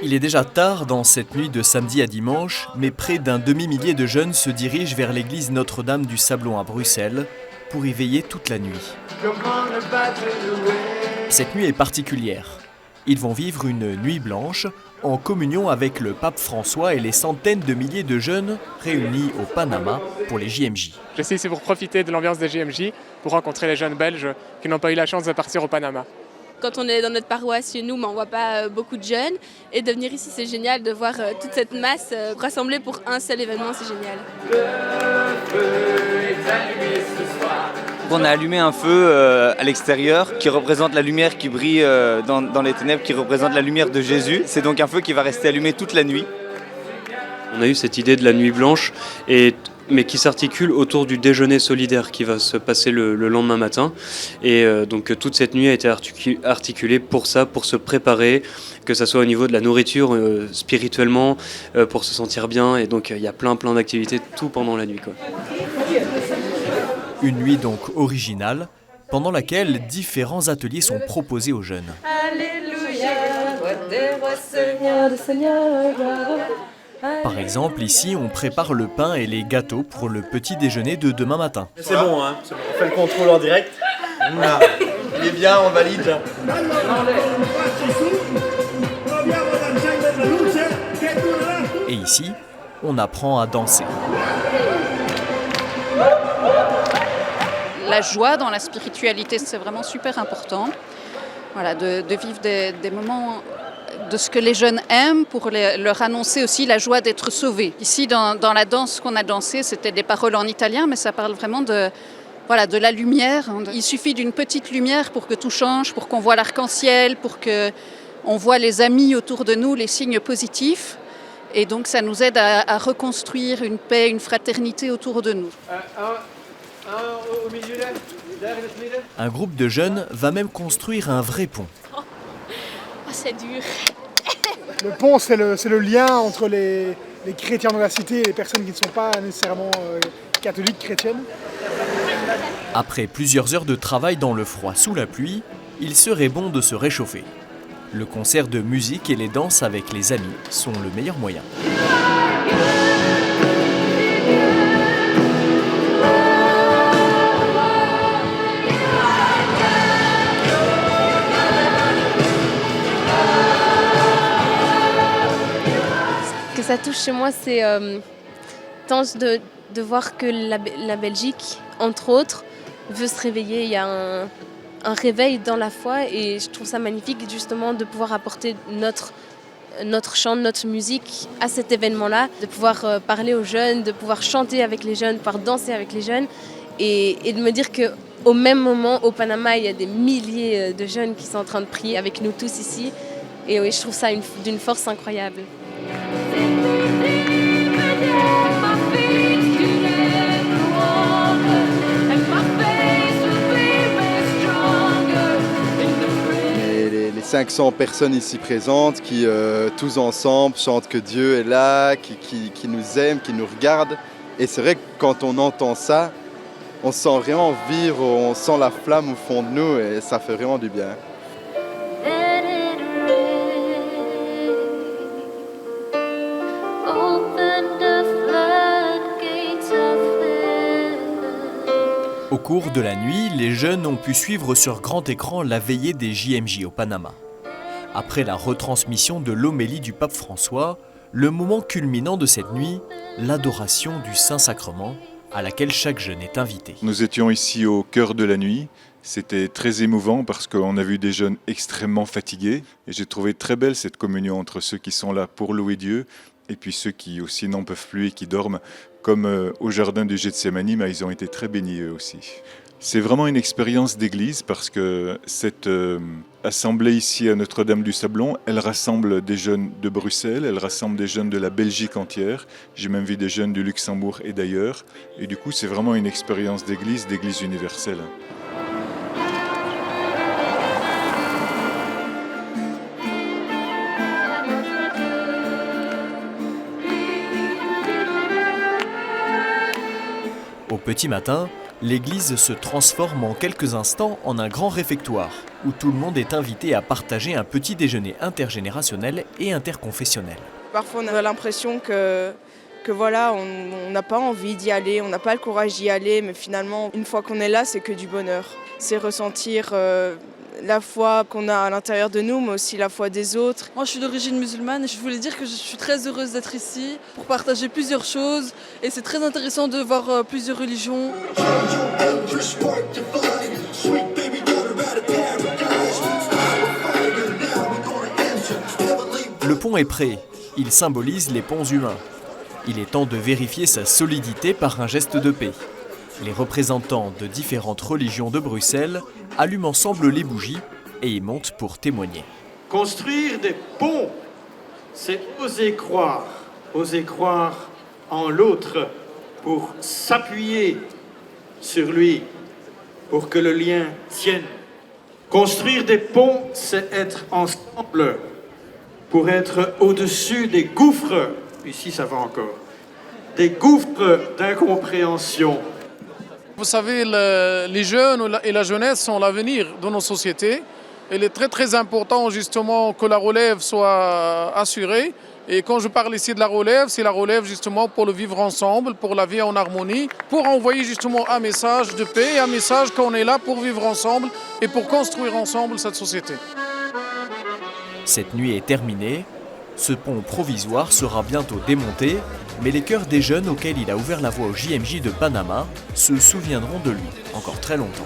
Il est déjà tard dans cette nuit de samedi à dimanche, mais près d'un demi-millier de jeunes se dirigent vers l'église Notre-Dame du Sablon à Bruxelles pour y veiller toute la nuit. Cette nuit est particulière. Ils vont vivre une nuit blanche en communion avec le pape François et les centaines de milliers de jeunes réunis au Panama pour les JMJ. Je suis ici pour profiter de l'ambiance des JMJ, pour rencontrer les jeunes Belges qui n'ont pas eu la chance de partir au Panama. Quand on est dans notre paroisse chez nous, on ne voit pas beaucoup de jeunes. Et de venir ici, c'est génial de voir toute cette masse rassemblée pour un seul événement, c'est génial. On a allumé un feu à l'extérieur qui représente la lumière qui brille dans les ténèbres, qui représente la lumière de Jésus. C'est donc un feu qui va rester allumé toute la nuit. On a eu cette idée de la nuit blanche, mais qui s'articule autour du déjeuner solidaire qui va se passer le lendemain matin. Et donc toute cette nuit a été articulée pour ça, pour se préparer, que ça soit au niveau de la nourriture, spirituellement, pour se sentir bien. Et donc il y a plein d'activités tout pendant la nuit, quoi. Une nuit donc originale, pendant laquelle différents ateliers sont proposés aux jeunes. Alléluia, roi des rois, Seigneur des seigneurs. Par exemple, ici, on prépare le pain et les gâteaux pour le petit déjeuner de demain matin. C'est bon, hein, c'est bon. On fait le contrôle en direct. Voilà. Il est bien, on valide. Et ici, on apprend à danser. La joie dans la spiritualité, c'est vraiment super important. Voilà, de vivre des moments de ce que les jeunes aiment pour leur annoncer aussi la joie d'être sauvés. Ici, dans la danse qu'on a dansée, c'était des paroles en italien, mais ça parle vraiment de la lumière. Il suffit d'une petite lumière pour que tout change, pour qu'on voit l'arc-en-ciel, pour qu'on voit les amis autour de nous, les signes positifs. Et donc, ça nous aide à reconstruire une paix, une fraternité autour de nous. Un groupe de jeunes va même construire un vrai pont. Oh, c'est dur. Le pont, c'est le lien entre les chrétiens de la cité et les personnes qui ne sont pas nécessairement catholiques chrétiennes. Après plusieurs heures de travail dans le froid sous la pluie, il serait bon de se réchauffer. Le concert de musique et les danses avec les amis sont le meilleur moyen. Ce que ça touche chez moi, c'est de voir que la Belgique, entre autres, veut se réveiller. Il y a un réveil dans la foi et je trouve ça magnifique justement de pouvoir apporter notre chant, notre musique à cet événement-là, de pouvoir parler aux jeunes, de pouvoir chanter avec les jeunes, de pouvoir danser avec les jeunes et de me dire qu'au même moment, au Panama, il y a des milliers de jeunes qui sont en train de prier avec nous tous ici. Et oui, je trouve ça d'une force incroyable. Les 500 personnes ici présentes qui, tous ensemble, chantent que Dieu est là, qui nous aime, qui nous regarde. Et c'est vrai que quand on entend ça, on se sent vraiment vivre, on sent la flamme au fond de nous et ça fait vraiment du bien. Au cours de la nuit, les jeunes ont pu suivre sur grand écran la veillée des JMJ au Panama. Après la retransmission de l'homélie du pape François, le moment culminant de cette nuit, l'adoration du Saint-Sacrement, à laquelle chaque jeune est invité. Nous étions ici au cœur de la nuit. C'était très émouvant parce qu'on a vu des jeunes extrêmement fatigués. Et j'ai trouvé très belle cette communion entre ceux qui sont là pour louer Dieu et puis ceux qui aussi n'en peuvent plus et qui dorment, comme au jardin du Gethsémani, mais ils ont été très bénis eux aussi. C'est vraiment une expérience d'église parce que cette assemblée ici à Notre-Dame du Sablon, elle rassemble des jeunes de Bruxelles, elle rassemble des jeunes de la Belgique entière. J'ai même vu des jeunes du Luxembourg et d'ailleurs. Et du coup, c'est vraiment une expérience d'église universelle. petit matin, l'église se transforme en quelques instants en un grand réfectoire, où tout le monde est invité à partager un petit déjeuner intergénérationnel et interconfessionnel. Parfois on a l'impression que voilà, on n'a pas envie d'y aller, on n'a pas le courage d'y aller, mais finalement, une fois qu'on est là, c'est que du bonheur. C'est ressentir la foi qu'on a à l'intérieur de nous, mais aussi la foi des autres. Moi, je suis d'origine musulmane et je voulais dire que je suis très heureuse d'être ici pour partager plusieurs choses. Et c'est très intéressant de voir plusieurs religions. Le pont est prêt. Il symbolise les ponts humains. Il est temps de vérifier sa solidité par un geste de paix. Les représentants de différentes religions de Bruxelles allument ensemble les bougies et y montent pour témoigner. Construire des ponts, c'est oser croire en l'autre pour s'appuyer sur lui, pour que le lien tienne. Construire des ponts, c'est être ensemble pour être au-dessus des gouffres, ici ça va encore, des gouffres d'incompréhension. Vous savez, les jeunes et la jeunesse sont l'avenir de nos sociétés. Il est très très important justement que la relève soit assurée. Et quand je parle ici de la relève, c'est la relève justement pour le vivre ensemble, pour la vie en harmonie, pour envoyer justement un message de paix, un message qu'on est là pour vivre ensemble et pour construire ensemble cette société. Cette nuit est terminée. Ce pont provisoire sera bientôt démonté, mais les cœurs des jeunes auxquels il a ouvert la voie au JMJ de Panama se souviendront de lui encore très longtemps.